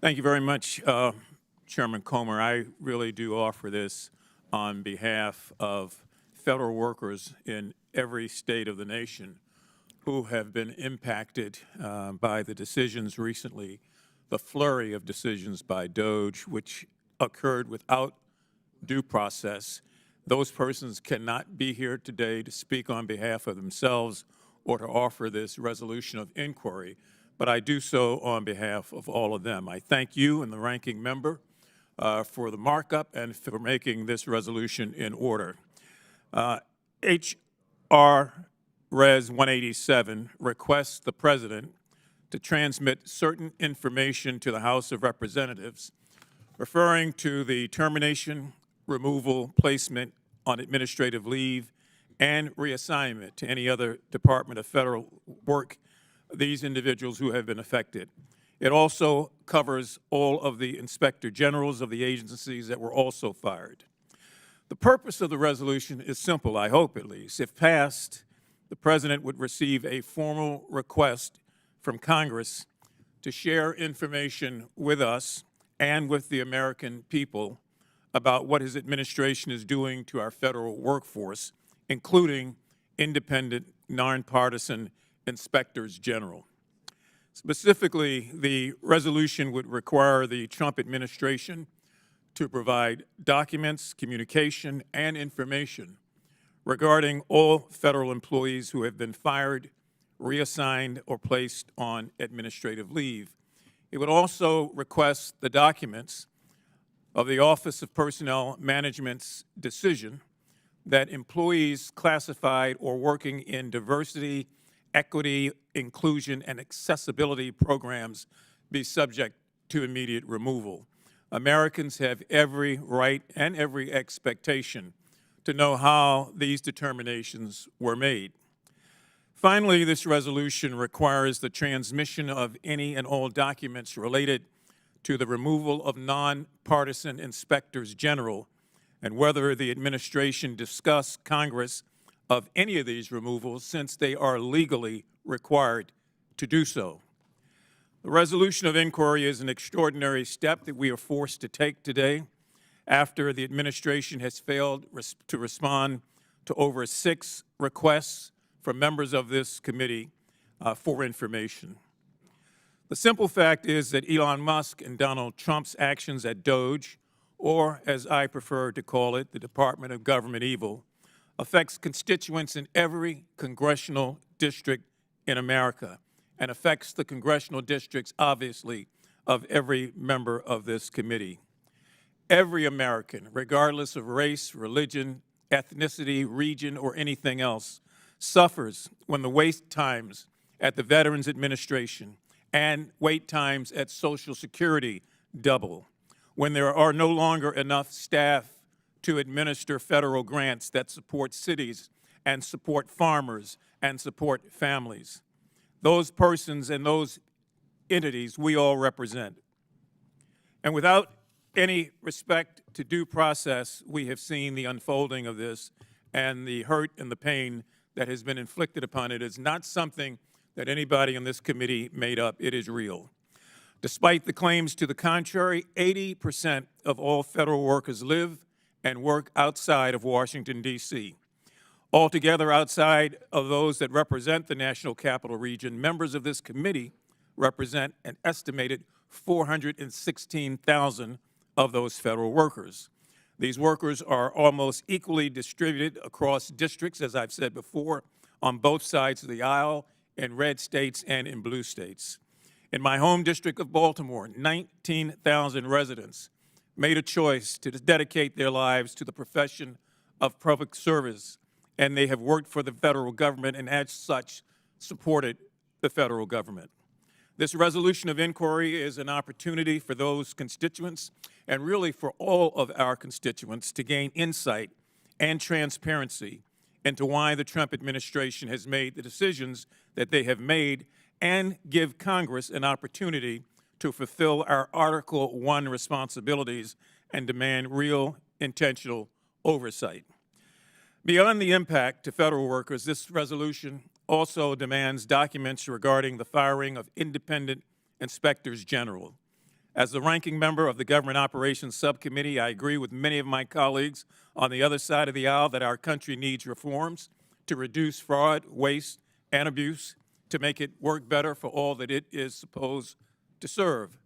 Thank you very much, Chairman Comer. I really do offer this on behalf of federal workers in every state of the nation who have been impacted by the decisions recently, the flurry of decisions by DOJ, which occurred without due process. Those persons cannot be here today to speak on behalf of themselves or to offer this resolution of inquiry, but I do so on behalf of all of them. I thank you and the ranking member for the markup and for making this resolution in order. H.R. Res. 187 requests the President to transmit certain information to the House of Representatives referring to the termination, removal, placement on administrative leave, and reassignment to any other Department of Federal Work these individuals who have been affected. It also covers all of the Inspector Generals of the agencies that were also fired. The purpose of the resolution is simple, I hope at least. If passed, the President would receive a formal request from Congress to share information with us and with the American people about what his administration is doing to our federal workforce, including independent, nonpartisan inspectors general. Specifically, the resolution would require the Trump administration to provide documents, communication, and information regarding all federal employees who have been fired, reassigned, or placed on administrative leave. It would also request the documents of the Office of Personnel Management's decision that employees classified or working in diversity, equity, inclusion, and accessibility programs be subject to immediate removal. Americans have every right and every expectation to know how these determinations were made. Finally, this resolution requires the transmission of any and all documents related to the removal of nonpartisan inspectors general and whether the administration discuss Congress of any of these removals since they are legally required to do so. The resolution of inquiry is an extraordinary step that we are forced to take today after the administration has failed to respond to over 6 requests from members of this committee for information. The simple fact is that Elon Musk and Donald Trump's actions at DOJ, or as I prefer to call it, the Department of Government Evil, affects constituents in every congressional district in America and affects the congressional districts, obviously, of every member of this committee. Every American, regardless of race, religion, ethnicity, region, or anything else, suffers when the wait times at the Veterans Administration and wait times at Social Security double, when there are no longer enough staff to administer federal grants that support cities and support farmers and support families. Those persons and those entities we all represent. And without any respect to due process, we have seen the unfolding of this, and the hurt and the pain that has been inflicted upon it is not something that anybody in this committee made up. It is real. Despite the claims to the contrary, 80% of all federal workers live and work outside of Washington, D.C. Altogether, outside of those that represent the National Capital Region, members of this committee represent an estimated 416,000 of those federal workers. These workers are almost equally distributed across districts, as I've said before, on both sides of the aisle, in red states and in blue states. In my home district of Baltimore, 19,000 residents made a choice to dedicate their lives to the profession of public service, and they have worked for the federal government and as such supported the federal government. This resolution of inquiry is an opportunity for those constituents and really for all of our constituents to gain insight and transparency into why the Trump administration has made the decisions that they have made and give Congress an opportunity to fulfill our Article 1 responsibilities and demand real, intentional oversight. Beyond the impact to federal workers, this resolution also demands documents regarding the firing of independent inspectors general. As the ranking member of the Government Operations Subcommittee, I agree with many of my colleagues on the other side of the aisle that our country needs reforms to reduce fraud, waste, and abuse, to make it work better for all that it is supposed to serve.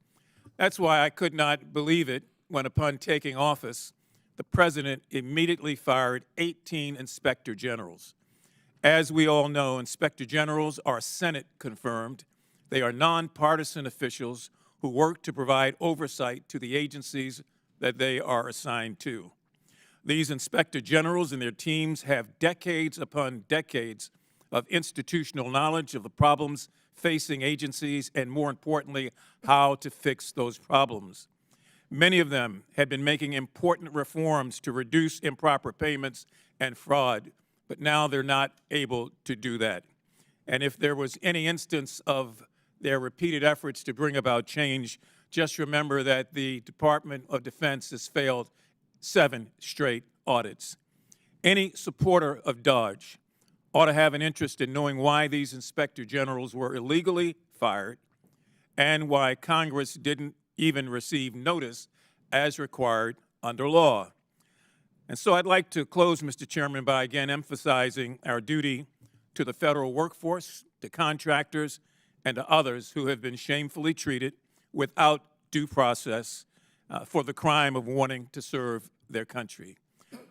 That's why I could not believe it when, upon taking office, the President immediately fired 18 inspector generals. As we all know, inspector generals are Senate confirmed. They are nonpartisan officials who work to provide oversight to the agencies that they are assigned to. These inspector generals and their teams have decades upon decades of institutional knowledge of the problems facing agencies and, more importantly, how to fix those problems. Many of them have been making important reforms to reduce improper payments and fraud, but now they're not able to do that. And if there was any instance of their repeated efforts to bring about change, just remember that the Department of Defense has failed 7 straight audits. Any supporter of DOJ ought to have an interest in knowing why these inspector generals were illegally fired and why Congress didn't even receive notice as required under law. And so I'd like to close, Mr. Chairman, by again emphasizing our duty to the federal workforce, to contractors, and to others who have been shamefully treated without due process for the crime of wanting to serve their country.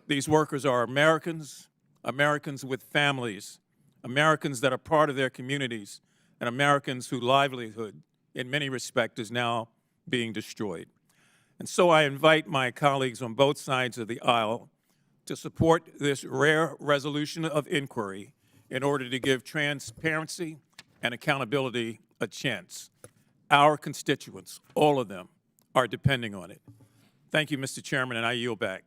These workers are Americans, Americans with families, Americans that are part of their communities, and Americans whose livelihood, in many respects, is now being destroyed. And so I invite my colleagues on both sides of the aisle to support this rare resolution of inquiry in order to give transparency and accountability a chance. Our constituents, all of them, are depending on it. Thank you, Mr. Chairman, and I yield back.